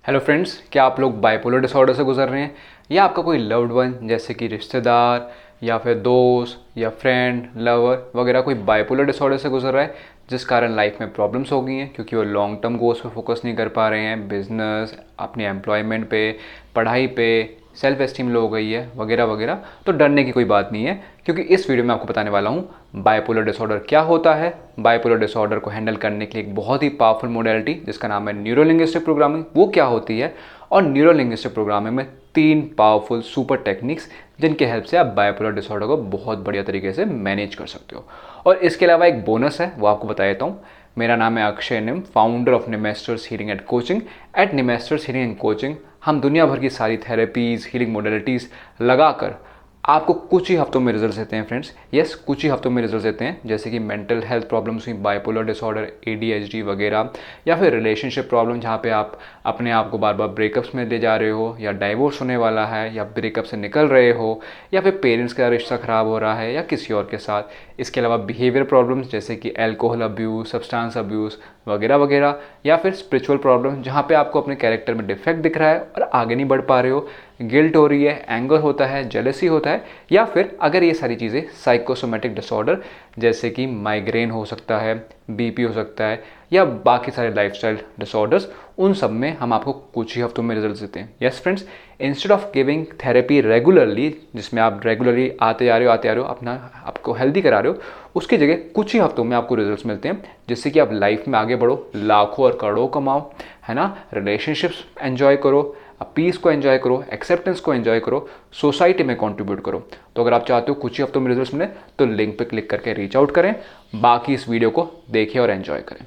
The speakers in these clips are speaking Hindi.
हेलो फ्रेंड्स, क्या आप लोग बाइपोलर डिसऑर्डर से गुजर रहे हैं या आपका कोई लव्ड वन जैसे कि रिश्तेदार या फिर दोस्त या फ्रेंड लवर वगैरह कोई बाइपोलर डिसऑर्डर से गुजर रहा है जिस कारण लाइफ में प्रॉब्लम्स हो गई हैं क्योंकि वो लॉन्ग टर्म गोल्स पे फोकस नहीं कर पा रहे हैं, बिजनेस, अपनी एम्प्लॉयमेंट पे, पढ़ाई पे, सेल्फ एस्टीम लो हो गई है वगैरह वगैरह। तो डरने की कोई बात नहीं है क्योंकि इस वीडियो में आपको बताने वाला हूँ बाइपोलर डिसऑर्डर क्या होता है, बाइपोलर डिसऑर्डर को हैंडल करने के लिए एक बहुत ही पावरफुल मोडेलिटी जिसका नाम है न्यूरोलिंग्विस्टिक प्रोग्रामिंग, वो क्या होती है, और न्यूरोलिंग्विस्टिक प्रोग्रामिंग में 3 पावरफुल सुपर टेक्निक्स जिनके हेल्प से आप बाइपोलर डिसऑर्डर को बहुत बढ़िया तरीके से मैनेज कर सकते हो। और इसके अलावा एक बोनस है, वो आपको बता देता हूँ। मेरा नाम है Akshay Nim, founder of Nimesters healing and coaching. At Nimesters healing and coaching हम दुनिया भर की सारी थेरेपीज़, हीलिंग मोडेलिटीज़ लगाकर आपको कुछ ही हफ्तों में रिजल्ट देते हैं फ्रेंड्स। यस, कुछ ही हफ्तों में रिजल्ट देते हैं, जैसे कि मेंटल हेल्थ प्रॉब्लम्स हुई, बाइपोलर डिसऑर्डर, एडीएचडी वगैरह, या फिर रिलेशनशिप प्रॉब्लम जहाँ पे आप अपने आप को बार बार ब्रेकअप्स में ले जा रहे हो, या डाइवोर्स होने वाला है, या ब्रेकअप से निकल रहे हो, या फिर पेरेंट्स का रिश्ता ख़राब हो रहा है या किसी और के साथ। इसके अलावा बिहेवियर प्रॉब्लम्स जैसे कि एल्कोहल अब्यूज़, सब्सटेंस अब्यूज़ वगैरह वगैरह, या फिर स्पिरिचुअल प्रॉब्लम जहाँ पे आपको अपने कैरेक्टर में डिफेक्ट दिख रहा है और आगे नहीं बढ़ पा रहे हो, गिल्ट हो रही है, एंगर होता है, जेलसी होता है, या फिर अगर ये सारी चीज़ें साइकोसोमेटिक डिसऑर्डर जैसे कि माइग्रेन हो सकता है, बीपी हो सकता है, या बाकी सारे लाइफस्टाइल डिसऑर्डर्स, उन सब में हम आपको कुछ ही हफ्तों में रिजल्ट देते हैं। Yes friends, instead of giving therapy regularly, जिसमें आप रेगुलरली आते आ रहे हो अपना आपको हेल्दी करा रहे हो, उसकी जगह कुछ ही हफ्तों में आपको रिजल्ट्स मिलते हैं जिससे कि आप लाइफ में आगे बढ़ो, लाखों और करोड़ों कमाओ, है ना, रिलेशनशिप्स एंजॉय करो, पीस को एंजॉय करो, एक्सेप्टेंस को एंजॉय करो, सोसाइटी में कंट्रीब्यूट करो। तो अगर आप चाहते हो कुछ ही हफ्तों में रिजल्ट्स मिले तो लिंक पे क्लिक करके रीच आउट करें, बाकी इस वीडियो को देखिए और एंजॉय करें।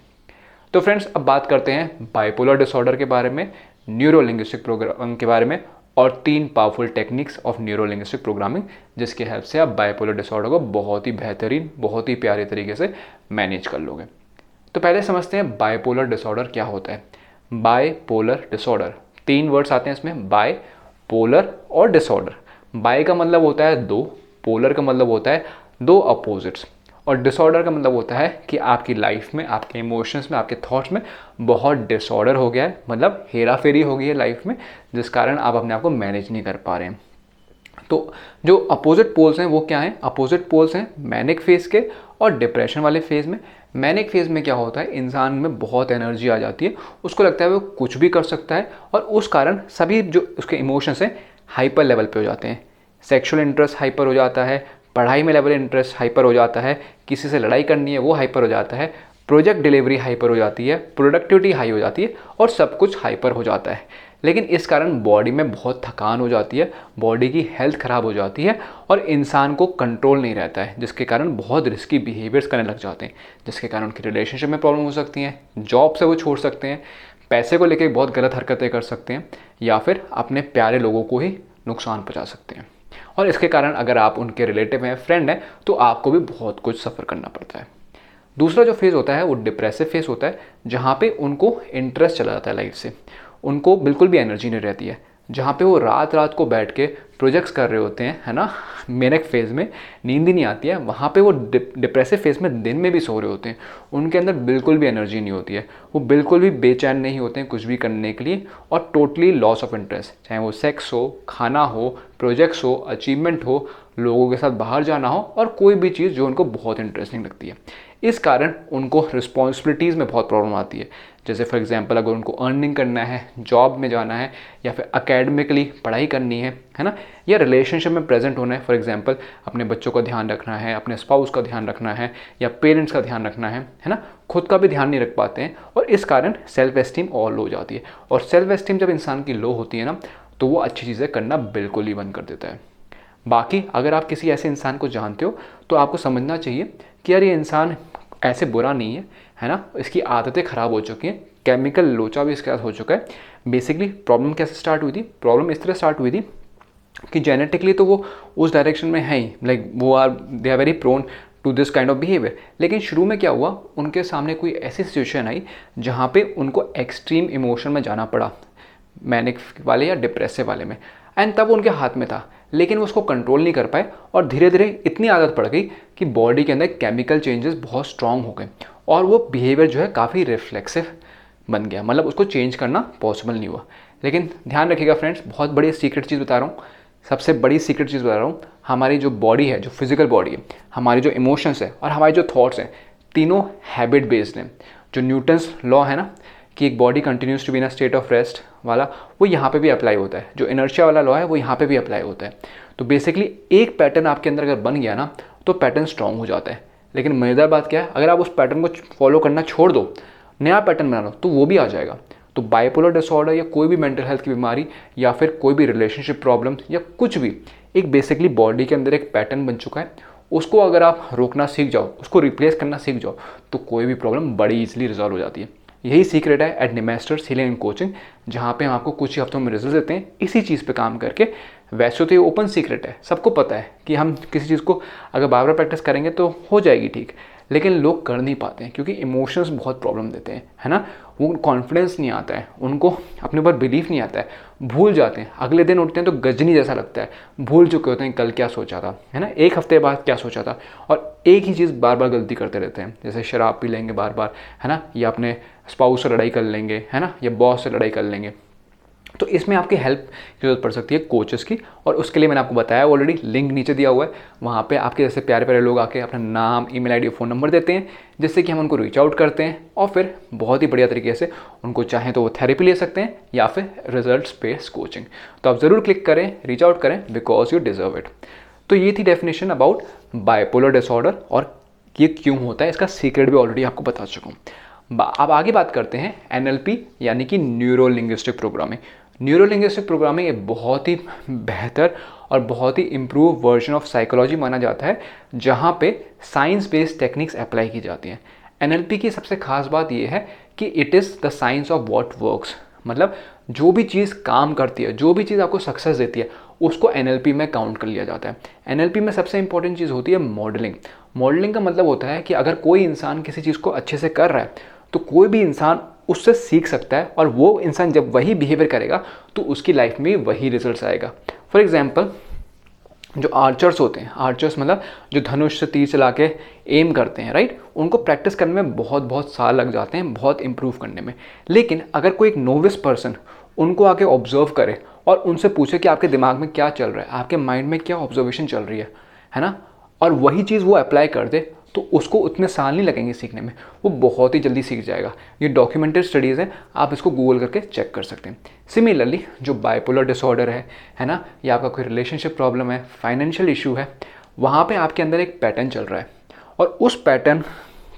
तो फ्रेंड्स, अब बात करते हैं बाइपोलर डिसऑर्डर के बारे में, न्यूरोलिंग्विस्टिक प्रोग्रामिंग के बारे में, और 3 powerful techniques of neurolinguistic programming जिसके हेल्प से आप बाइपोलर डिसऑर्डर को बहुत ही बेहतरीन, बहुत ही प्यारे तरीके से मैनेज कर लोगे। तो पहले समझते हैं बाइपोलर डिसऑर्डर क्या होता है। बाइपोलर डिसऑर्डर, 3 वर्ड्स आते हैं इसमें, बाय, पोलर और डिसऑर्डर। बाय का मतलब होता है दो, पोलर का मतलब होता है दो अपोजिट्स, और डिसऑर्डर का मतलब होता है कि आपकी लाइफ में, आपके इमोशंस में, आपके थॉट्स में बहुत डिसऑर्डर हो गया है, मतलब हेरा फेरी हो गई है लाइफ में, जिस कारण आप अपने आप को मैनेज नहीं कर पा रहे हैं। तो जो अपोजिट पोल्स हैं वो क्या हैं? अपोजिट पोल्स हैं मैनिक फेज के और डिप्रेशन वाले फेज में। मैनिक फेज में क्या होता है, इंसान में बहुत एनर्जी आ जाती है, उसको लगता है वो कुछ भी कर सकता है, और उस कारण सभी जो उसके इमोशंस हैं हाइपर लेवल पे हो जाते हैं। सेक्सुअल इंटरेस्ट हाइपर हो जाता है, पढ़ाई में लेवल इंटरेस्ट हाइपर हो जाता है, किसी से लड़ाई करनी है वो हाइपर हो जाता है, प्रोजेक्ट डिलीवरी हाइपर हो जाती है, प्रोडक्टिविटी हाई हो जाती है, और सब कुछ हाइपर हो जाता है। लेकिन इस कारण बॉडी में बहुत थकान हो जाती है, बॉडी की हेल्थ ख़राब हो जाती है, और इंसान को कंट्रोल नहीं रहता है, जिसके कारण बहुत रिस्की बिहेवियर्स करने लग जाते हैं, जिसके कारण उनकी रिलेशनशिप में प्रॉब्लम हो सकती हैं, जॉब से वो छोड़ सकते हैं, पैसे को लेकर बहुत गलत हरकतें कर सकते हैं, या फिर अपने प्यारे लोगों को ही नुकसान पहुँचा सकते हैं। और इसके कारण अगर आप उनके रिलेटिव हैं, फ्रेंड हैं, तो आपको भी बहुत कुछ सफ़र करना पड़ता है। दूसरा जो फेज़ होता है वो डिप्रेसिव फेज़ होता है, जहाँ पे उनको इंटरेस्ट चला जाता है लाइफ से, उनको बिल्कुल भी एनर्जी नहीं रहती है, जहाँ पे वो रात रात को बैठ के प्रोजेक्ट्स कर रहे होते हैं, है ना, मैनिक फेज़ में नींद ही नहीं आती है, वहाँ पे वो डिप्रेसिव फेज़ में दिन में भी सो रहे होते हैं, उनके अंदर बिल्कुल भी एनर्जी नहीं होती है, वो बिल्कुल भी बेचैन नहीं होते हैं कुछ भी करने के लिए, और टोटली लॉस ऑफ इंटरेस्ट, चाहे वो सेक्स हो, खाना हो, प्रोजेक्ट्स हो, अचीवमेंट हो, लोगों के साथ बाहर जाना हो, और कोई भी चीज़ जो उनको बहुत इंटरेस्टिंग लगती है। इस कारण उनको रिस्पॉन्सिबिलिटीज़ में बहुत प्रॉब्लम आती है, जैसे फॉर एग्जांपल अगर उनको अर्निंग करना है, जॉब में जाना है, या फिर अकेडमिकली पढ़ाई करनी है ना, या रिलेशनशिप में प्रेजेंट होना है, फॉर एग्जांपल अपने बच्चों का ध्यान रखना है, अपने स्पाउस का ध्यान रखना है, या पेरेंट्स का ध्यान रखना है ना, खुद का भी ध्यान नहीं रख पाते हैं, और इस कारण सेल्फ एस्टीम और लो हो जाती है, और सेल्फ एस्टीम जब इंसान की लो होती है ना, तो वो अच्छी चीज़ें करना बिल्कुल ही बंद कर देता है। बाकी अगर आप किसी ऐसे इंसान को जानते हो तो आपको समझना चाहिए कि यार ये इंसान ऐसे बुरा नहीं है ना, इसकी आदतें ख़राब हो चुकी हैं, केमिकल लोचा भी इसके साथ हो चुका है। बेसिकली प्रॉब्लम कैसे स्टार्ट हुई थी? प्रॉब्लम इस तरह स्टार्ट हुई थी कि जेनेटिकली तो वो उस डायरेक्शन में है ही, लाइक वो they are very prone to this kind of behaviour. लेकिन शुरू में क्या हुआ, उनके सामने कोई ऐसी सिचुएशन आई जहाँ पे उनको एक्सट्रीम इमोशन में जाना पड़ा, मैनिक वाले या डिप्रेसिव वाले में, एंड तब उनके हाथ में था, लेकिन वो उसको कंट्रोल नहीं कर पाए, और धीरे धीरे इतनी आदत पड़ गई कि बॉडी के अंदर केमिकल चेंजेस बहुत स्ट्रांग हो गए, और वो बिहेवियर जो है काफ़ी रिफ्लेक्सिव बन गया, मतलब उसको चेंज करना पॉसिबल नहीं हुआ। लेकिन ध्यान रखिएगा फ्रेंड्स, बहुत बड़ी सीक्रेट चीज़ बता रहा हूँ, सबसे बड़ी सीक्रेट चीज़ बता रहा हूँ, हमारी जो बॉडी है, जो फिजिकल बॉडी है, हमारी जो इमोशंस है और हमारे जो थॉट्स हैं, तीनों हैबिट बेस्ड हैं। जो न्यूटन्स लॉ है ना कि एक body continues to be in a state of rest वाला, वो यहाँ पे भी अप्लाई होता है। जो इनर्शिया वाला लॉ है वो यहाँ पे भी अप्लाई होता है। तो बेसिकली एक पैटर्न आपके अंदर अगर बन गया ना तो पैटर्न स्ट्रांग हो जाता है। लेकिन मज़ेदार बात क्या है, अगर आप उस पैटर्न को फॉलो करना छोड़ दो, नया पैटर्न बना लो, तो वो भी आ जाएगा। तो बाइपोलर डिसऑर्डर या कोई भी मेंटल हेल्थ की बीमारी या फिर कोई भी रिलेशनशिप प्रॉब्लम या कुछ भी, एक बेसिकली बॉडी के अंदर एक पैटर्न बन चुका है। उसको अगर आप रोकना सीख जाओ, उसको रिप्लेस करना सीख जाओ, तो कोई भी प्रॉब्लम बड़ी इजीली रिजॉल्व हो जाती है। यही सीक्रेट है eight Nimesters healing and coaching, जहाँ पे हम आपको कुछ ही हफ्तों में रिजल्ट देते हैं इसी चीज़ पे काम करके। वैसे तो ये ओपन सीक्रेट है, सबको पता है कि हम किसी चीज़ को अगर बार बार प्रैक्टिस करेंगे तो हो जाएगी ठीक, लेकिन लोग कर नहीं पाते हैं क्योंकि इमोशंस बहुत प्रॉब्लम देते हैं, है ना। वो कॉन्फिडेंस नहीं आता है, उनको अपने ऊपर बिलीफ नहीं आता है, भूल जाते हैं। अगले दिन उठते हैं तो गजनी जैसा लगता है, भूल चुके होते हैं कल क्या सोचा था, है ना, एक हफ्ते बाद क्या सोचा था, और एक ही चीज़ बार बार गलती करते रहते हैं। जैसे शराब पी लेंगे बार बार, है ना, या अपने स्पाउस से लड़ाई कर लेंगे, है ना, या बॉस से लड़ाई कर लेंगे। तो इसमें आपकी हेल्प की जरूरत पड़ सकती है कोचेस की, और उसके लिए मैंने आपको बताया ऑलरेडी, लिंक नीचे दिया हुआ है। वहाँ पे आपके जैसे प्यारे प्यारे लोग आके अपना नाम, ईमेल आईडी, फ़ोन नंबर देते हैं, जिससे कि हम उनको रीच आउट करते हैं और फिर बहुत ही बढ़िया तरीके से उनको चाहें तो वो थेरेपी ले सकते हैं या फिर रिजल्ट्स बेस्ड कोचिंग। तो आप ज़रूर क्लिक करें, रीच आउट करें, बिकॉज यू डिजर्व इट। तो ये थी डेफिनेशन अबाउट बाइपोलर डिसऑर्डर, और ये क्यों होता है इसका सीक्रेट भी ऑलरेडी आपको बता चुका हूँ। अब आगे बात करते हैं NLP यानी कि neuro linguistic programming. Neuro linguistic programming एक बहुत ही बेहतर और बहुत ही इम्प्रूव वर्जन ऑफ साइकोलॉजी माना जाता है, जहाँ पे साइंस बेस्ड टेक्निक्स अप्लाई की जाती हैं। NLP की सबसे खास बात यह है कि it is the science of what works, मतलब जो भी चीज़ काम करती है, जो भी चीज़ आपको सक्सेस देती है, उसको NLP में काउंट कर लिया जाता है। NLP में सबसे इंपॉर्टेंट चीज़ होती है मॉडलिंग। मॉडलिंग का मतलब होता है कि अगर कोई इंसान किसी चीज़ को अच्छे से कर रहा है तो कोई भी इंसान उससे सीख सकता है, और वो इंसान जब वही बिहेवियर करेगा तो उसकी लाइफ में वही रिजल्ट्स आएगा। फॉर एग्जांपल, जो आर्चर्स होते हैं, आर्चर्स मतलब जो धनुष से तीर चला के एम करते हैं, राइट, उनको प्रैक्टिस करने में बहुत साल लग जाते हैं, बहुत इंप्रूव करने में। लेकिन अगर कोई एक नोविस पर्सन उनको आके ऑब्जर्व करे और उनसे पूछे कि आपके दिमाग में क्या चल रहा है, आपके माइंड में क्या ऑब्जर्वेशन चल रही है ना, और वही चीज़ वो अप्लाई कर दे, तो उसको उतने साल नहीं लगेंगे सीखने में, वो बहुत ही जल्दी सीख जाएगा। ये डॉक्यूमेंटेड स्टडीज़ हैं, आप इसको गूगल करके चेक कर सकते हैं। सिमिलरली जो बाइपोलर डिसऑर्डर है ना, या आपका कोई रिलेशनशिप प्रॉब्लम है, फाइनेंशियल इशू है, वहाँ पे आपके अंदर एक पैटर्न चल रहा है, और उस पैटर्न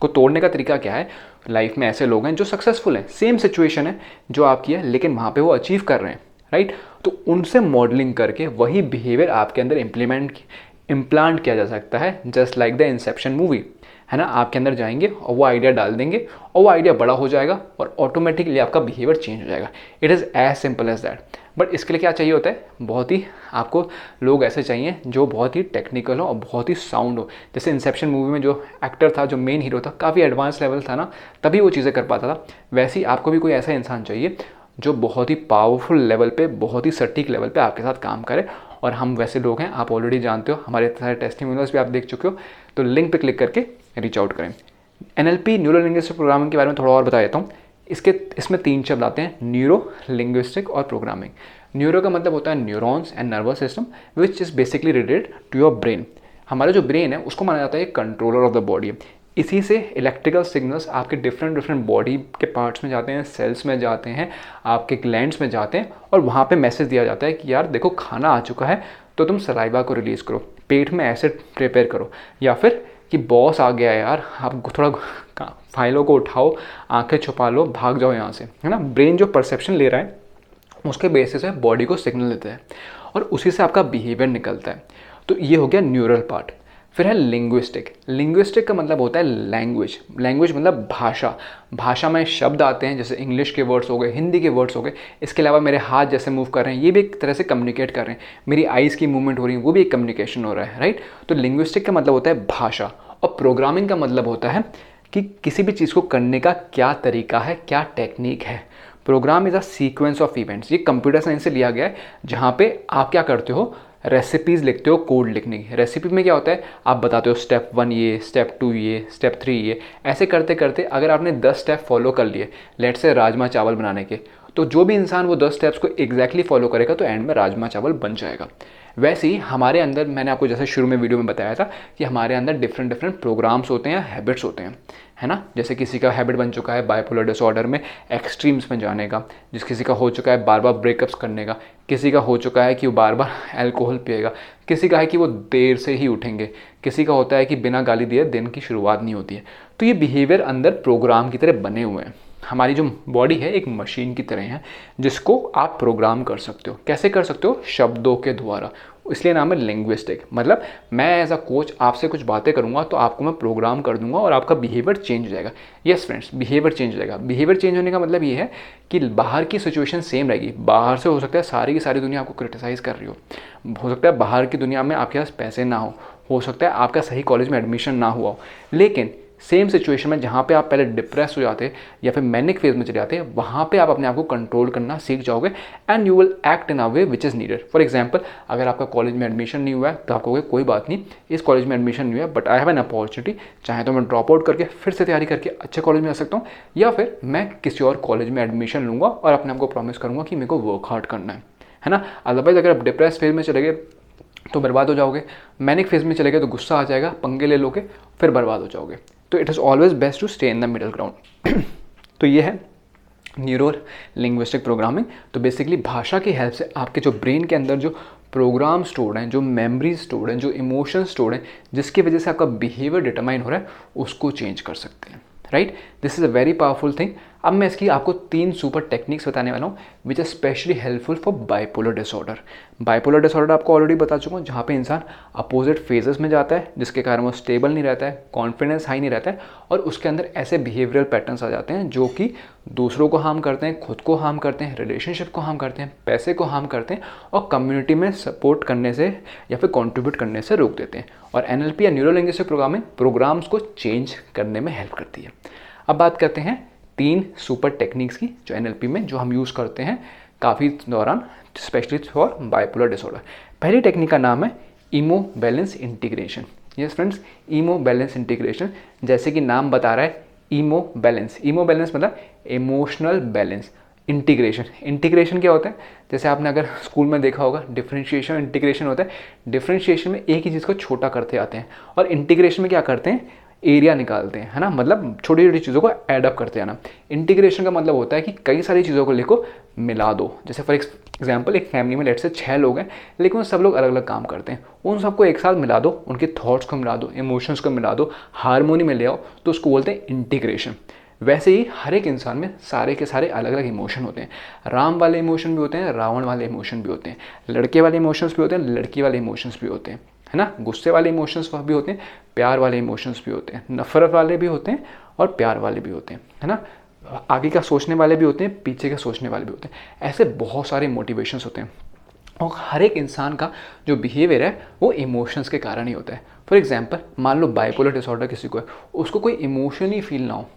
को तोड़ने का तरीका क्या है। लाइफ में ऐसे लोग हैं जो सक्सेसफुल हैं, सेम सिचुएशन है जो आपकी है, लेकिन वहाँ पर वो अचीव कर रहे हैं, राइट। तो उनसे मॉडलिंग करके वही बिहेवियर आपके अंदर इम्प्लांट किया जा सकता है, just like the Inception movie, है ना। आपके अंदर जाएंगे और वो आइडिया डाल देंगे और वो आइडिया बड़ा हो जाएगा और ऑटोमेटिकली आपका बिहेवियर चेंज हो जाएगा। It is as simple as that. But इसके लिए क्या चाहिए होता है, बहुत ही आपको लोग ऐसे चाहिए जो बहुत ही टेक्निकल हो और बहुत ही साउंड हो। जैसे इंसेप्शन मूवी में जो एक्टर था, जो मेन हीरो था, काफ़ी एडवांस लेवल था ना, तभी वो चीज़ें कर पाता था। वैसे ही आपको भी कोई ऐसा इंसान चाहिए जो बहुत ही पावरफुल लेवल पे, बहुत ही सटीक लेवल पे आपके साथ काम करे। और हम वैसे लोग हैं, आप ऑलरेडी जानते हो, हमारे सारे टेस्टिमोनियल्स भी आप देख चुके हो। तो लिंक पे क्लिक करके रीच आउट करें। NLP न्यूरो लिंग्विस्टिक प्रोग्रामिंग के बारे में थोड़ा और बता देता हूँ। इसमें 3 शब्द आते हैं, न्यूरो, लिंग्विस्टिक और प्रोग्रामिंग। न्यूरो का मतलब होता है neurons and nervous system which is basically related to your brain. हमारा जो ब्रेन है उसको माना जाता है कंट्रोलर ऑफ द बॉडी। इसी से इलेक्ट्रिकल सिग्नल्स आपके डिफरेंट बॉडी के पार्ट्स में जाते हैं, सेल्स में जाते हैं, आपके ग्लैंड्स में जाते हैं, और वहाँ पे मैसेज दिया जाता है कि यार देखो खाना आ चुका है तो तुम सलाइवा को रिलीज़ करो, पेट में एसिड प्रिपेयर करो, या फिर कि बॉस आ गया है यार, आप थोड़ा फाइलों को उठाओ, आंखें छुपा लो, भाग जाओ यहाँ से, है ना। ब्रेन जो परसेप्शन ले रहा है उसके बेसिस पे बॉडी को सिग्नल देता है और उसी से आपका बिहेवियर निकलता है। तो ये हो गया न्यूरल पार्ट। फिर है लिंग्विस्टिक। लिंग्विस्टिक का मतलब होता है लैंग्वेज। लैंग्वेज मतलब भाषा। भाषा में शब्द आते हैं, जैसे इंग्लिश के वर्ड्स हो गए, हिंदी के वर्ड्स हो गए। इसके अलावा मेरे हाथ जैसे मूव कर रहे हैं, ये भी एक तरह से कम्युनिकेट कर रहे हैं। मेरी आइज़ की मूवमेंट हो रही है, वो भी एक कम्युनिकेशन हो रहा है, राइट। तो लिंग्विस्टिक का मतलब होता है भाषा, और प्रोग्रामिंग का मतलब होता है कि किसी भी चीज़ को करने का क्या तरीका है, क्या टेक्निक है। Program is a sequence of events. ये कंप्यूटर साइंस से लिया गया है, जहाँ पे आप क्या करते हो, रेसिपीज़ लिखते हो कोड लिखने की। रेसिपी में क्या होता है, आप बताते हो स्टेप 1 ये, स्टेप 2 ये, स्टेप 3 ये, ऐसे करते करते अगर आपने 10 स्टेप फॉलो कर लिए, लेट से राजमा चावल बनाने के, तो जो भी इंसान वो 10 स्टेप्स को एग्जैक्टली फॉलो करेगा तो एंड में राजमा चावल बन जाएगा। वैसे ही हमारे अंदर, मैंने आपको जैसे शुरू में वीडियो में बताया था कि हमारे अंदर डिफरेंट डिफरेंट प्रोग्राम्स होते हैं, हैबिट्स होते हैं, है ना। जैसे किसी का हैबिट बन चुका है बाइपोलर डिसऑर्डर में एक्सट्रीम्स में जाने का, जिस किसी का हो चुका है बार बार ब्रेकअप्स करने का, किसी का हो चुका है कि वो बार बार अल्कोहल पिएगा, किसी का है कि वो देर से ही उठेंगे, किसी का होता है कि बिना गाली दिए दिन की शुरुआत नहीं होती है। तो ये बिहेवियर अंदर प्रोग्राम की तरह बने हुए हैं। हमारी जो बॉडी है एक मशीन की तरह है जिसको आप प्रोग्राम कर सकते हो। कैसे कर सकते हो? शब्दों के द्वारा। इसलिए नाम है लिंग्विस्टिक। मतलब मैं एज अ कोच आपसे कुछ बातें करूंगा तो आपको मैं प्रोग्राम कर दूंगा और आपका बिहेवियर चेंज हो जाएगा। यस फ्रेंड्स, बिहेवियर चेंज हो जाएगा। बिहेवियर चेंज होने का मतलब ये है कि बाहर की सिचुएशन सेम रहेगी। बाहर से हो सकता है सारी की सारी दुनिया आपको क्रिटिसाइज कर रही हो सकता है बाहर की दुनिया में आपके पास पैसे ना हो सकता है आपका सही कॉलेज में एडमिशन ना हुआ हो, लेकिन सेम सिचुएशन में जहाँ पे आप पहले डिप्रेस हो जाते या फिर मैनिक फेज में चले जाते हैं, वहाँ पे आप अपने आप को कंट्रोल करना सीख जाओगे and you will act in a way which is needed. For example, अगर आपका कॉलेज में एडमिशन नहीं हुआ है तो आप कहोगे कोई बात नहीं, इस कॉलेज में एडमिशन नहीं हुआ है but I have an opportunity, चाहे तो मैं ड्रॉप आउट करके फिर से तैयारी करके अच्छे कॉलेज में आ सकता हूँ, या फिर मैं किसी और कॉलेज में एडमिशन लूँगा और अपने आप को प्रॉमिस करूँगा कि मेरे को वर्क हार्ड करना है ना। अदरवाइज अगर आप डिप्रेस फेज में चले गए तो बर्बाद हो जाओगे, मैनिक फेज में चले गए तो गुस्सा आ जाएगा, पंगे ले लोगे, फिर बर्बाद हो जाओगे। तो it is always best to stay in the middle ground. तो ये है न्यूरो लिंग्विस्टिक प्रोग्रामिंग। तो बेसिकली भाषा की हेल्प से आपके जो ब्रेन के अंदर जो प्रोग्राम स्टोर्ड हैं, जो मेमोरी स्टोर्ड हैं, जो इमोशन स्टोर्ड हैं, जिसकी वजह से आपका बिहेवियर डिटरमाइन हो रहा है, उसको चेंज कर सकते हैं। Right, this is a very powerful thing. अब मैं इसकी आपको 3 सुपर टेक्निक्स बताने वाला हूँ which are specially helpful for bipolar disorder. Bipolar disorder आपको ऑलरेडी बता चुका हूँ, जहाँ पे इंसान अपोजिट फेजेस में जाता है जिसके कारण वो स्टेबल नहीं रहता है, कॉन्फिडेंस हाई नहीं रहता है, और उसके अंदर ऐसे बिहेवियरल पैटर्न्स आ जाते हैं जो कि दूसरों को हार्म करते हैं, खुद को हार्म करते हैं, रिलेशनशिप को हार्म करते हैं, पैसे को हार्म करते हैं, और कम्युनिटी में सपोर्ट करने से या फिर कॉन्ट्रीब्यूट करने से रोक देते हैं। और NLP या न्यूरो लिंग्विस्टिक प्रोग्रामिंग प्रोग्राम्स को चेंज करने में हेल्प करती है। अब बात करते हैं 3 सुपर टेक्निक्स की जो NLP में जो हम यूज़ करते हैं काफ़ी दौरान, स्पेशली फॉर बाइपोलर डिसऑर्डर। पहली टेक्निक का नाम है इमो बैलेंस इंटीग्रेशन। यस फ्रेंड्स, इमो बैलेंस इंटीग्रेशन, जैसे कि नाम बता रहा है इमो बैलेंस। इमो बैलेंस मतलब इमोशनल बैलेंस। इंटीग्रेशन, इंटीग्रेशन क्या होता है? जैसे आपने अगर स्कूल में देखा होगा डिफरेंशिएशन इंटीग्रेशन होता है। डिफरेंशिएशन में एक ही चीज़ को छोटा करते आते हैं, और इंटीग्रेशन में क्या करते हैं? एरिया निकालते हैं, है ना। मतलब छोटी छोटी चीज़ों को ऐड अप करते जाना। इंटीग्रेशन का मतलब होता है कि कई सारी चीज़ों को लिखो, मिला दो। जैसे फॉर एग्जाम्पल, एक फैमिली में लेट से 6 लोग हैं, लेकिन वो सब लोग अलग अलग काम करते हैं, उन सबको एक साथ मिला दो, उनके थॉट्स को मिला दो, इमोशंस को मिला दो, हारमोनी में ले आओ, तो उसको बोलते हैं इंटीग्रेशन। वैसे ही हर एक इंसान में सारे के सारे अलग अलग इमोशन होते हैं। राम वाले इमोशन भी होते हैं, रावण वाले इमोशन भी होते हैं, लड़के वाले इमोशंस भी होते हैं, लड़की वाले इमोशंस भी होते हैं, है ना। गुस्से वाले इमोशंस भी होते हैं, प्यार वाले इमोशंस भी होते हैं, नफरत वाले भी होते हैं और प्यार वाले भी होते हैं, है ना। आगे का सोचने वाले भी होते हैं, पीछे का सोचने वाले भी होते हैं। ऐसे बहुत सारे मोटिवेशंस होते हैं, और हर एक इंसान का जो बिहेवियर है वो इमोशंस के कारण ही होता है। फॉर एग्जांपल, मान लो बाइपोलर डिसऑर्डर किसी को है, उसको कोई इमोशन ही फील ना हो,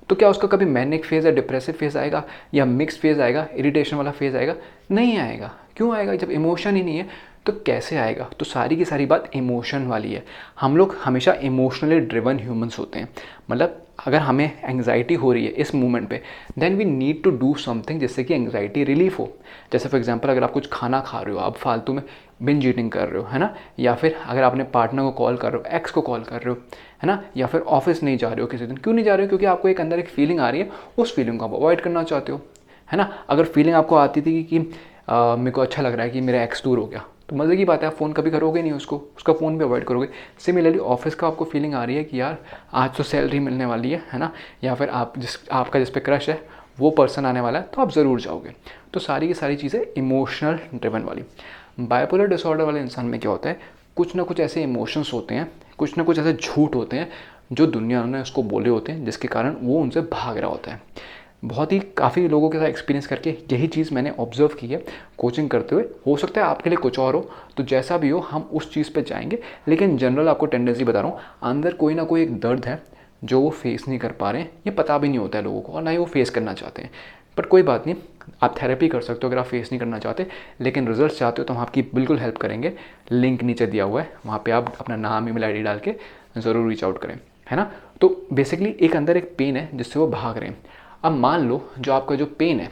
तो क्या उसका कभी मैनिक फेज या डिप्रेसिव फेज आएगा, या मिक्स फेज आएगा, इरिटेशन वाला फेज आएगा? नहीं आएगा। क्यों आएगा? जब इमोशन ही नहीं है तो कैसे आएगा? तो सारी की सारी बात इमोशन वाली है। हम लोग हमेशा इमोशनली ड्रिवन ह्यूमंस होते हैं। मतलब अगर हमें एंग्जाइटी हो रही है इस मोमेंट पे, then we need to do something जिससे कि एंग्जाइटी रिलीफ हो। जैसे फॉर एग्जांपल, अगर आप कुछ खाना खा रहे हो, आप फालतू में बिंज ईटिंग कर रहे हो, है ना, या फिर अगर आपने पार्टनर को कॉल कर रहे हो, एक्स को कॉल कर रहे हो, है ना, या फिर ऑफिस नहीं जा रहे हो किसी दिन। क्यों नहीं जा रहे हो? क्योंकि आपको एक अंदर एक फीलिंग आ रही है, उस फीलिंग को आप अवॉइड करना चाहते हो, है ना। अगर फीलिंग आपको आती थी कि मेरे को अच्छा लग रहा है कि मेरा एक्स दूर हो गया, तो मज़े की बात है, आप फ़ोन कभी करोगे नहीं उसको, उसका फ़ोन भी अवॉइड करोगे। सिमिलरली ऑफिस का आपको फीलिंग आ रही है कि यार आज तो सैलरी मिलने वाली है ना, या फिर आपका जिस पे क्रश है वो पर्सन आने वाला है, तो आप ज़रूर जाओगे। तो सारी की सारी चीज़ें इमोशनल ड्रिवन वाली। बाइपोलर डिसऑर्डर वाले इंसान में क्या होता है, कुछ ना कुछ ऐसे इमोशंस होते हैं, कुछ ना कुछ ऐसे झूठ होते हैं जो दुनिया ने उसको बोले होते हैं, जिसके कारण वो उनसे भाग रहा होता है। बहुत ही काफ़ी लोगों के साथ एक्सपीरियंस करके यही चीज़ मैंने ऑब्जर्व की है कोचिंग करते हुए। हो सकता है आपके लिए कुछ और हो, तो जैसा भी हो हम उस चीज़ पे जाएंगे, लेकिन जनरल आपको टेंडेंसी बता रहा हूँ, अंदर कोई ना कोई एक दर्द है जो वो फेस नहीं कर पा रहे हैं, ये पता भी नहीं होता है लोगों को, और ना ही वो फेस करना चाहते हैं। बट कोई बात नहीं, आप थेरेपी कर सकते हो अगर आप फेस नहीं करना चाहते, लेकिन रिजल्ट चाहते हो तो हम आपकी बिल्कुल हेल्प करेंगे। लिंक नीचे दिया हुआ है, वहाँ पे आप अपना नाम, ईमेल आईडी डाल के ज़रूर रीच आउट करें, है ना। तो बेसिकली एक अंदर एक पेन है जिससे वो भाग रहे हैं। अब मान लो जो आपका जो पेन है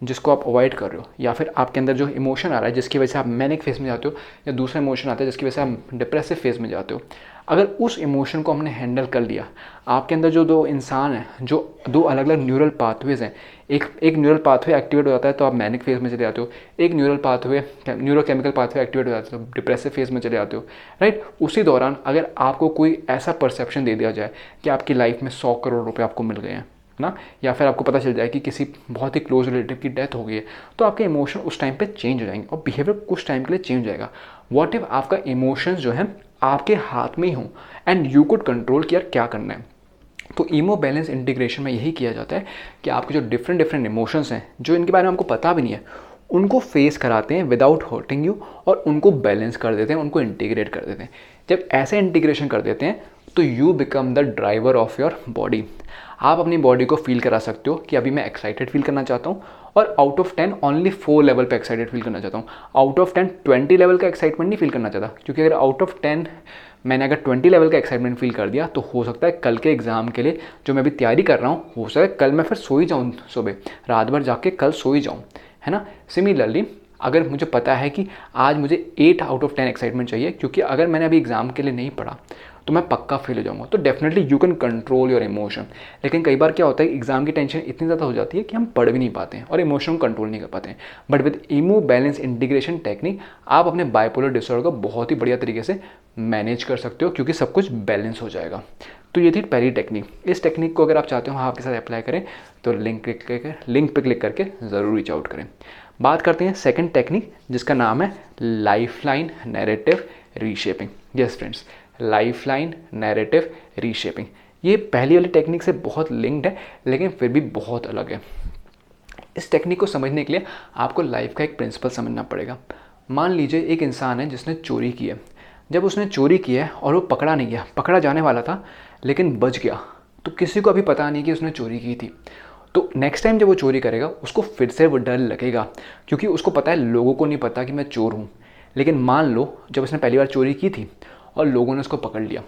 जिसको आप अवॉइड कर रहे हो, या फिर आपके अंदर जो इमोशन आ रहा है जिसकी वजह से आप मैनिक फेज में जाते हो, या दूसरा इमोशन आता है जिसकी वजह से आप डिप्रेसिव फेज में जाते हो, अगर उस इमोशन को हमने हैंडल कर लिया, आपके अंदर जो दो इंसान हैं, जो दो अलग अलग न्यूरल पाथवेज हैं, एक न्यूरल पाथवे एक्टिवेट हो जाता है तो आप मैनिक फेज में चले जाते हो, एक न्यूरोकेमिकल पाथवे एक्टिवेट हो जाता है तो डिप्रेसिव फेज में चले जाते हो, राइट। उसी दौरान अगर आपको कोई ऐसा परसेप्शन दे दिया जाए कि आपकी लाइफ में 100 करोड़ रुपए आपको मिल गए हैं ना, या फिर आपको पता चल जाए कि किसी बहुत ही क्लोज रिलेटिव की डेथ हो गई है, तो आपके इमोशन उस टाइम पे चेंज हो जाएंगे और बिहेवियर कुछ टाइम के लिए चेंज हो जाएगा। व्हाट इफ आपका इमोशंस जो है आपके हाथ में ही हो एंड यू कुड कंट्रोल कि यार क्या करना है। तो ईमो बैलेंस इंटीग्रेशन में यही किया जाता है कि आपके जो डिफरेंट डिफरेंट इमोशंस हैं जो इनके बारे में आपको पता भी नहीं है, उनको फेस कराते हैं विदाउट हर्टिंग यू, और उनको बैलेंस कर देते हैं, उनको इंटीग्रेट कर देते हैं। जब ऐसे इंटीग्रेशन कर देते हैं तो you become the driver of your body. आप अपनी बॉडी को फील करा सकते हो कि अभी मैं एक्साइटेड फील करना चाहता हूँ, और आउट ऑफ 10 ओनली 4 लेवल पे एक्साइटेड फील करना चाहता हूँ। आउट ऑफ 10 20 लेवल का एक्साइटमेंट नहीं फील करना चाहता, क्योंकि अगर आउट ऑफ 10 मैंने अगर 20 लेवल का एक्साइटमेंट फील कर दिया तो हो सकता है कल के एग्जाम के लिए जो मैं अभी तैयारी कर रहा हूँ, हो सकता है कल मैं फिर सो ही जाऊँ, सुबह रात भर जाके कल सो ही जाऊँ, है ना। सिमिलरली अगर मुझे पता है कि आज मुझे 8 आउट ऑफ 10 एक्साइटमेंट चाहिए, क्योंकि अगर मैंने अभी एग्जाम के लिए नहीं पढ़ा तो मैं पक्का फेल हो जाऊंगा, तो definitely you can control your emotion. लेकिन कई बार क्या होता है, एग्जाम की टेंशन इतनी ज़्यादा हो जाती है कि हम पढ़ भी नहीं पाते हैं और इमोशन को कंट्रोल नहीं कर पाते हैं। But with emo balance integration technique आप अपने बाइपोलर डिसऑर्डर को बहुत ही बढ़िया तरीके से मैनेज कर सकते हो, क्योंकि सब कुछ बैलेंस हो जाएगा। तो ये थी पहली टेक्निक। इस टेक्निक को अगर आप चाहते हो आपके साथ अप्लाई करें तो लिंक पे क्लिक करके ज़रूर रीच आउट करें। बात करते हैं सेकंड टेक्निक जिसका नाम है lifeline narrative reshaping. Yes friends, lifeline narrative reshaping ये पहली वाली टेक्निक से बहुत लिंक्ड है, लेकिन फिर भी बहुत अलग है। इस टेक्निक को समझने के लिए आपको लाइफ का एक प्रिंसिपल समझना पड़ेगा। मान लीजिए एक इंसान है जिसने चोरी की है। जब उसने चोरी की है और वो पकड़ा नहीं गया, पकड़ा जाने वाला था लेकिन बच गया, तो किसी को अभी पता नहीं कि उसने चोरी की थी। तो नेक्स्ट टाइम जब वो चोरी करेगा उसको फिर से वो डर लगेगा, क्योंकि उसको पता है लोगों को नहीं पता कि मैं चोर हूँ। लेकिन मान लो जब उसने पहली बार चोरी की थी और लोगों ने उसको पकड़ लिया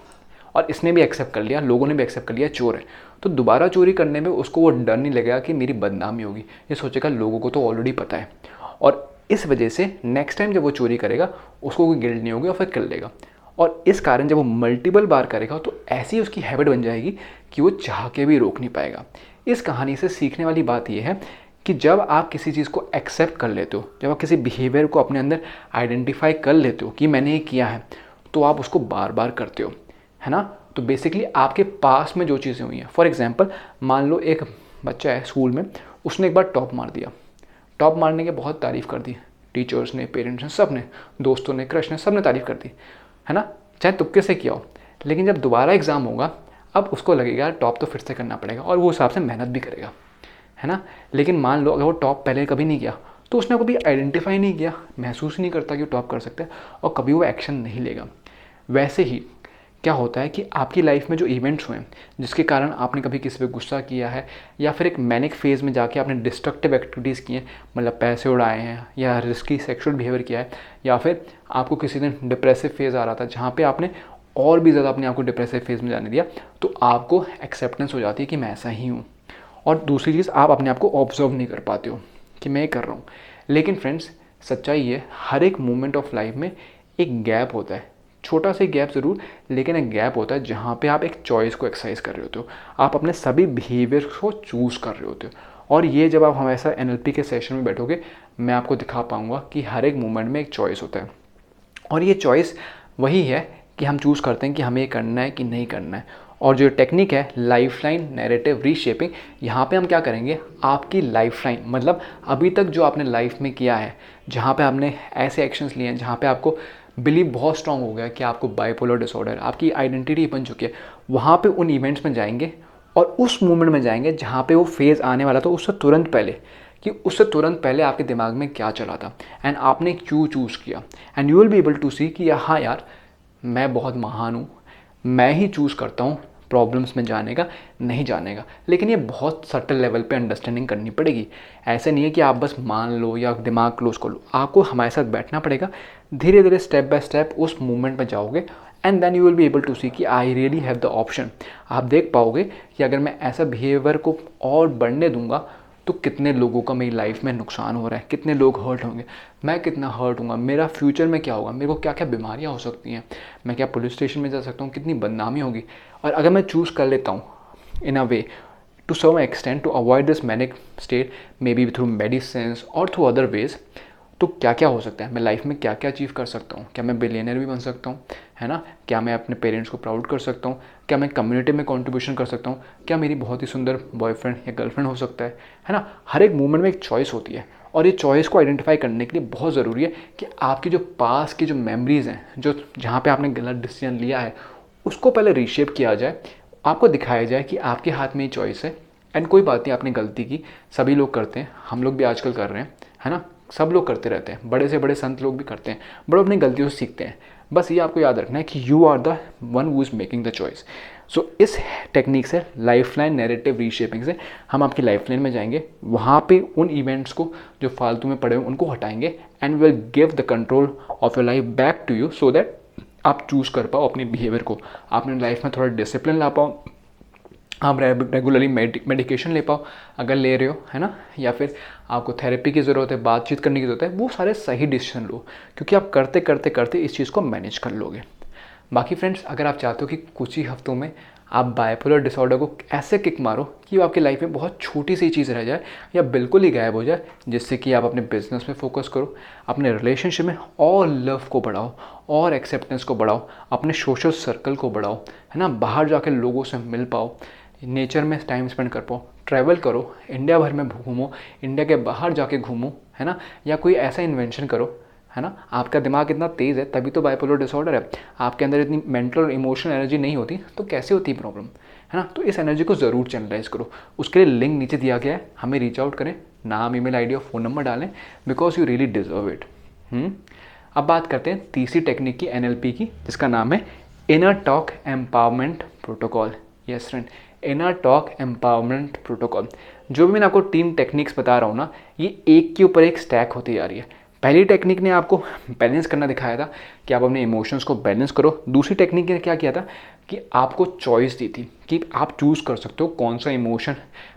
और इसने भी एक्सेप्ट कर लिया, लोगों ने भी एक्सेप्ट कर लिया चोर है, तो दोबारा चोरी करने में उसको वो डर नहीं लगेगा कि मेरी बदनामी होगी। ये सोचेगा लोगों को तो ऑलरेडी पता है, और इस वजह से नेक्स्ट टाइम जब वो चोरी करेगा उसको कोई गिल्ट नहीं होगी और फिर कर लेगा। और इस कारण जब वो मल्टीपल बार करेगा तो ऐसी उसकी हैबिट बन जाएगी कि वो चाह के भी रोक नहीं पाएगा। इस कहानी से सीखने वाली बात यह है कि जब आप किसी चीज़ को एक्सेप्ट कर लेते हो, जब आप किसी बिहेवियर को अपने अंदर आइडेंटिफाई कर लेते हो कि मैंने ये किया है, तो आप उसको बार बार करते हो, है ना। तो बेसिकली आपके पास में जो चीज़ें हुई हैं, फॉर एग्जांपल मान लो एक बच्चा है स्कूल में, उसने एक बार टॉप मार दिया। टॉप मारने की बहुत तारीफ़ कर दी, टीचर्स ने, पेरेंट्स ने, सब ने, दोस्तों ने, क्रश ने, सब ने तारीफ़ कर दी, है ना, चाहे तुक्के से किया हो। लेकिन जब दोबारा एग्ज़ाम होगा अब उसको लगेगा टॉप तो फिर से करना पड़ेगा, और वो हिसाब से मेहनत भी करेगा, है ना। लेकिन मान लो अगर वो टॉप पहले कभी नहीं किया तो उसने कभी आइडेंटिफाई नहीं किया, महसूस नहीं करता कि वो टॉप कर सकता है, और कभी वो एक्शन नहीं लेगा। वैसे ही क्या होता है कि आपकी लाइफ में जो इवेंट्स हुए जिसके कारण आपने कभी किसी पे गुस्सा किया है, या फिर एक मैनिक फेज़ में जाके आपने डिस्ट्रक्टिव एक्टिविटीज़ की हैं, मतलब पैसे उड़ाए हैं, या रिस्की सेक्सुअल बिहेवियर किया है, या फिर आपको किसी दिन डिप्रेसिव फेज़ आ रहा था जहाँ पे आपने और भी ज़्यादा अपने आप को डिप्रेसिव फेज़ में जाने दिया, तो आपको एक्सेप्टेंस हो जाती है कि मैं ऐसा ही हूँ। और दूसरी चीज़, आप अपने आप को ऑब्जर्व नहीं कर पाते हो कि मैं ये कर रहा हूँ। लेकिन फ्रेंड्स, सच्चाई है हर एक मोमेंट ऑफ लाइफ में एक गैप होता है, छोटा सा गैप ज़रूर, लेकिन एक गैप होता है जहाँ पे आप एक चॉइस को एक्सरसाइज कर रहे होते हो, आप अपने सभी बिहेवियर को चूज़ कर रहे होते हो। और ये जब आप हमेशा NLP के सेशन में बैठोगे, मैं आपको दिखा पाऊँगा कि हर एक मोमेंट में एक चॉइस होता है, और ये चॉइस वही है कि हम चूज़ करते हैं कि हमें ये करना है कि नहीं करना है। और जो टेक्निक है लाइफलाइन नैरेटिव रीशेपिंग, यहाँ पे हम क्या करेंगे, आपकी लाइफलाइन मतलब अभी तक जो आपने लाइफ में किया है, जहाँ पे आपने ऐसे एक्शंस लिए हैं जहाँ पे आपको बिलीव बहुत स्ट्रांग हो गया कि आपको बाइपोलर डिसऑर्डर, आपकी आइडेंटिटी बन चुकी है, वहाँ पे उन इवेंट्स में जाएंगे और उस मोमेंट में जाएंगे जहाँ पे वो फेज़ आने वाला था, उससे तुरंत पहले, कि उससे तुरंत पहले आपके दिमाग में क्या चला था एंड आपने क्यों चूज़ किया, and you will be able to see कि हाँ यार मैं बहुत महान हूँ, मैं ही चूज़ करता हूँ प्रॉब्लम्स में जाने का, नहीं जाने का। लेकिन ये बहुत सटल लेवल पे अंडरस्टैंडिंग करनी पड़ेगी। ऐसे नहीं है कि आप बस मान लो या दिमाग क्लोज कर लो, आपको हमारे साथ बैठना पड़ेगा, धीरे धीरे स्टेप बाय स्टेप उस मूवमेंट में जाओगे and then you will be able to see कि I really have the option. आप देख पाओगे कि अगर मैं ऐसा बिहेवियर को और बढ़ने दूंगा तो कितने लोगों का मेरी लाइफ में नुकसान हो रहा है, कितने लोग हर्ट होंगे, मैं कितना हर्ट होऊंगा, मेरा फ्यूचर में क्या होगा, मेरे को क्या क्या बीमारियां हो सकती हैं, मैं क्या पुलिस स्टेशन में जा सकता हूँ, कितनी बदनामी होगी। और अगर मैं चूज़ कर लेता हूँ in a way to some extent to avoid this manic state, maybe through medicine और थ्रू अदर वेज, तो क्या क्या हो सकता है, मैं लाइफ में क्या क्या अचीव कर सकता हूँ, क्या मैं बिलियनर भी बन सकता हूँ, है ना, क्या मैं अपने पेरेंट्स को प्राउड कर सकता हूँ, क्या मैं कम्युनिटी में कंट्रीब्यूशन कर सकता हूँ, क्या मेरी बहुत ही सुंदर बॉयफ्रेंड या गर्लफ्रेंड हो सकता है ना। हर एक मूवमेंट में एक चॉइस होती है और ये चॉइस को आइडेंटिफाई करने के लिए बहुत ज़रूरी है कि आपकी जो पास की जो मेमोरीज़ हैं, जो जहाँ पे आपने गलत डिसीजन लिया है, उसको पहले रीशेप किया जाए, आपको दिखाया जाए कि आपके हाथ में ये चॉइस है एंड कोई बात नहीं, आपने गलती की, सभी लोग करते हैं, हम लोग भी आजकल कर रहे हैं, है ना, सब लोग करते रहते हैं, बड़े से बड़े संत लोग भी करते हैं, बड़े अपनी गलतियों से सीखते हैं। बस ये आपको याद रखना है कि you are the one who is making the choice. So इस टेक्निक से, लाइफलाइन नैरेटिव रीशेपिंग से, हम आपकी लाइफलाइन में जाएंगे, वहाँ पे उन इवेंट्स को जो फालतू में पड़े हुए उनको हटाएंगे and will give the control of your life back to you so that आप चूज़ कर पाओ अपने बिहेवियर को, आप अपनी लाइफ में थोड़ा डिसिप्लिन ला पाओ, आप रेगुलरली मेडिकेशन ले पाओ अगर ले रहे हो, है ना, या फिर आपको थेरेपी की ज़रूरत है, बातचीत करने की ज़रूरत है, वो सारे सही डिसीजन लो, क्योंकि आप करते करते करते इस चीज़ को मैनेज कर लोगे। बाकी फ्रेंड्स, अगर आप चाहते हो कि कुछ ही हफ्तों में आप बाइपोलर डिसऑर्डर को ऐसे किक मारो कि वो आपकी लाइफ में बहुत छोटी सी चीज़ रह जाए या बिल्कुल ही गायब हो जाए, जिससे कि आप अपने बिजनेस में फोकस करो, अपने रिलेशनशिप में और लव को बढ़ाओ और एक्सेप्टेंस को बढ़ाओ, अपने सोशल सर्कल को बढ़ाओ, है ना, बाहर जाकर लोगों से मिल पाओ, नेचर में टाइम स्पेंड कर पाओ, ट्रैवल करो, इंडिया भर में घूमो, इंडिया के बाहर जाके घूमो, है ना, या कोई ऐसा इन्वेंशन करो, है ना। आपका दिमाग इतना तेज़ है तभी तो बाइपोलर डिसऑर्डर है, आपके अंदर इतनी मेंटल और इमोशनल एनर्जी नहीं होती तो कैसे होती प्रॉब्लम, है ना। तो इस एनर्जी को ज़रूर चैनलाइज करो, उसके लिए लिंक नीचे दिया गया है, हमें रीच आउट करें, नाम, ईमेल आईडी और फ़ोन नंबर डालें, because you really deserve it. अब बात करते हैं तीसरी टेक्निक की, NLP की, जिसका नाम है inner talk empowerment protocol. Yes friend, inner talk empowerment protocol. जो भी मैंने आपको 3 टेक्निक्स बता रहा हूँ ना, ये एक के ऊपर एक स्टैक होती जा रही है। पहली टेक्निक ने आपको बैलेंस करना दिखाया था कि आप अपने इमोशंस को बैलेंस करो। दूसरी टेक्निक ने क्या किया था कि आपको चॉइस दी थी कि आप चूज़ कर सकते हो कौन सा इमोशन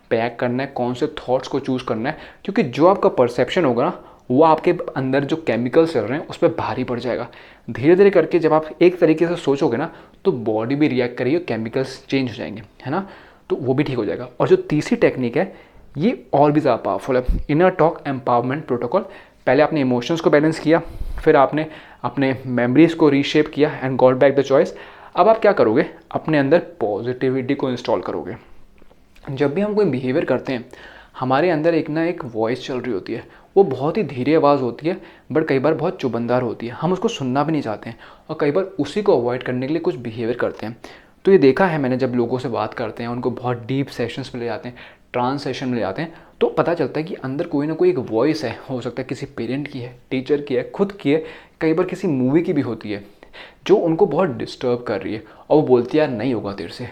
पैक करना है, कौन से थॉट्स को चूज़ करना है, क्योंकि जो आपका परसेप्शन होगा ना, वो आपके अंदर जो केमिकल्स चल रहे हैं उस पर भारी पड़ जाएगा। धीरे धीरे करके जब आप एक तरीके से सोचोगे ना, तो बॉडी भी रिएक्ट करेगी, केमिकल्स चेंज हो जाएंगे, है ना, तो वो भी ठीक हो जाएगा। और जो तीसरी टेक्निक है, ये और भी ज़्यादा पावरफुल है, इनर टॉक एम्पावरमेंट प्रोटोकॉल। पहले आपने इमोशंस को बैलेंस किया, फिर आपने अपने मेमोरीज को रीशेप किया and got back the choice. अब आप क्या करोगे, अपने अंदर पॉजिटिविटी को इंस्टॉल करोगे। जब भी हम कोई बिहेवियर करते हैं, हमारे अंदर एक ना एक वॉइस चल रही होती है, वो बहुत ही धीरे आवाज़ होती है, बट कई बार बहुत चुबंदार होती है, हम उसको सुनना भी नहीं चाहते हैं और कई बार उसी को अवॉइड करने के लिए कुछ बिहेवियर करते हैं। तो ये देखा है मैंने, जब लोगों से बात करते हैं, उनको बहुत डीप सेशंस में ले जाते हैं, ट्रांस सेशन में ले जाते हैं, तो पता चलता है कि अंदर कोई ना कोई एक वॉइस है, हो सकता है किसी पेरेंट की है, टीचर की है, खुद की है, कई बार किसी मूवी की भी होती है, जो उनको बहुत डिस्टर्ब कर रही है और वो बोलती है यार नहीं होगा तेरे से,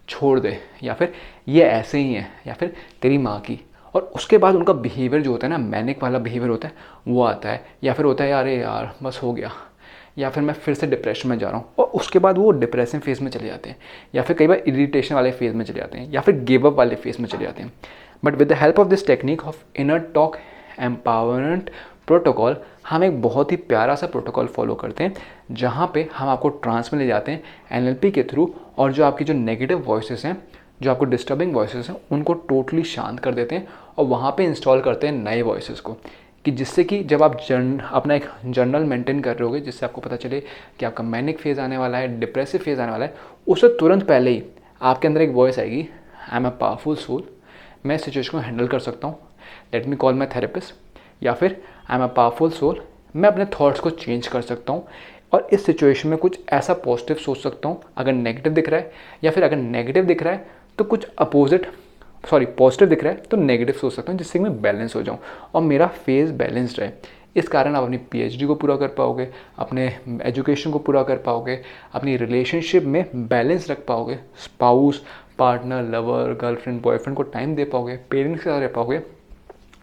छोड़ दे, या फिर ये ऐसे ही है, या फिर तेरी माँ की। और उसके बाद उनका बिहेवियर जो होता है ना, मैनिक वाला बिहेवियर होता है, वो आता है, या फिर होता है अरे यार बस हो गया, या फिर मैं फिर से डिप्रेशन में जा रहा हूँ, और उसके बाद वो डिप्रेशन फेज में चले जाते हैं, या फिर कई बार इरिटेशन वाले फेज में चले जाते हैं, या फिर गिव अप वाले फेज में चले जाते हैं। But with the help of this technique of inner talk empowerment protocol, हम एक बहुत ही प्यारा सा प्रोटोकॉल फॉलो करते हैं, जहाँ पे हम आपको ट्रांस में ले जाते हैं NLP के थ्रू, और जो आपकी जो नेगेटिव वॉइसेस हैं, जो आपको डिस्टर्बिंग वॉइसेस हैं, उनको टोटली शांत कर देते हैं और वहाँ पे इंस्टॉल करते हैं नए वॉइसेस को, कि जिससे कि जब आप अपना एक जर्नल मेंटेन कर रहे होगे, जिससे आपको पता चले कि आपका मैनिक फेज़ आने वाला है, डिप्रेसिव फेज़ आने वाला है, उससे तुरंत पहले ही आपके अंदर एक वॉइस आएगी, I am a powerful soul, मैं इस सिचुएशन को हैंडल कर सकता हूँ, let me call my therapist, या फिर I am a powerful soul, मैं अपने थॉट्स को चेंज कर सकता हूँ और इस सिचुएशन में कुछ ऐसा पॉजिटिव सोच सकता हूँ अगर नेगेटिव दिख रहा है, या फिर अगर नेगेटिव दिख रहा है तो कुछ पॉजिटिव दिख रहा है तो नेगेटिव सोच सकता हूँ, जिससे मैं बैलेंस हो जाऊँ और मेरा फेज़ बैलेंस्ड रहे। इस कारण आप अपनी PhD को पूरा कर पाओगे, अपने एजुकेशन को पूरा कर पाओगे, अपनी रिलेशनशिप में बैलेंस रख पाओगे, spouse, partner, lover, girlfriend, boyfriend को टाइम दे पाओगे, पेरेंट्स के साथ रह पाओगे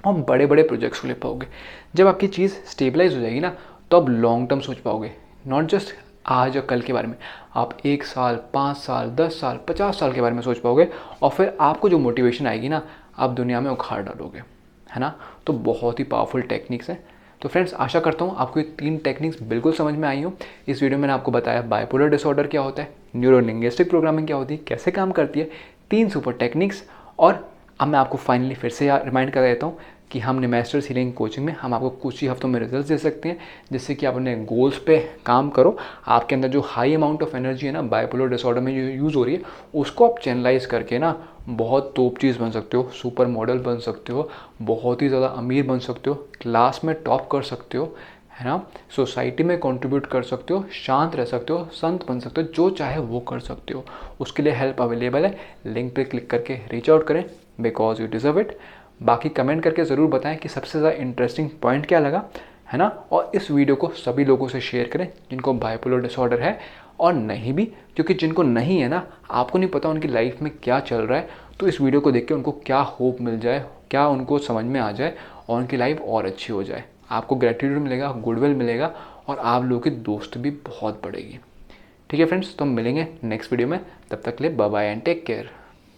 और बड़े बड़े प्रोजेक्ट्स को ले पाओगे। जब आपकी चीज़ स्टेबलाइज हो जाएगी ना, तो आप लॉन्ग टर्म सोच पाओगे, नॉट जस्ट आज और कल के बारे में। आप 1 साल, 5 साल, 10 साल, 50 साल के बारे में सोच पाओगे और फिर आपको जो मोटिवेशन आएगी ना, आप दुनिया में उखाड़ डालोगे, है ना। तो बहुत ही पावरफुल टेक्निक्स हैं। तो फ्रेंड्स, आशा करता हूँ आपको ये 3 टेक्निक्स बिल्कुल समझ में आई हो। इस वीडियो में मैंने आपको बताया बाइपोलर डिसऑर्डर क्या होता है, न्यूरो लिंग्विस्टिक प्रोग्रामिंग क्या होती है, कैसे काम करती है, 3 सुपर टेक्निक्स। और अब मैं आपको फाइनली फिर से रिमाइंड कर देता हूँ कि हमने मास्टर्स हीलिंग कोचिंग में हम आपको कुछ ही हफ्तों में रिजल्ट दे सकते हैं, जिससे कि आप अपने गोल्स पे काम करो। आपके अंदर जो हाई अमाउंट ऑफ एनर्जी है ना, बाइपोलर डिसऑर्डर में जो यूज़ हो रही है, उसको आप चैनलाइज करके ना बहुत तोप चीज़ बन सकते हो, सुपर मॉडल बन सकते हो, बहुत ही ज़्यादा अमीर बन सकते हो, क्लास में टॉप कर सकते हो, है ना, सोसाइटी में कंट्रीब्यूट कर सकते हो, शांत रह सकते हो, संत बन सकते हो, जो चाहे वो कर सकते हो। उसके लिए हेल्प अवेलेबल है, लिंक पे क्लिक करके रीच आउट करें, बिकॉज यू डिजर्व इट। बाकी कमेंट करके ज़रूर बताएं कि सबसे ज़्यादा इंटरेस्टिंग पॉइंट क्या लगा, है ना। और इस वीडियो को सभी लोगों से शेयर करें जिनको बाइपोलर डिसऑर्डर है और नहीं भी, क्योंकि जिनको नहीं है ना, आपको नहीं पता उनकी लाइफ में क्या चल रहा है, तो इस वीडियो को देख के उनको क्या होप मिल जाए, क्या उनको समझ में आ जाए और उनकी लाइफ और अच्छी हो जाए। आपको ग्रेटिट्यूड मिलेगा, गुडविल मिलेगा और आप लोगों की दोस्त भी बहुत बढ़ेगी। ठीक है फ्रेंड्स, तो हम मिलेंगे नेक्स्ट वीडियो में। तब तक के लिए bye bye and take care.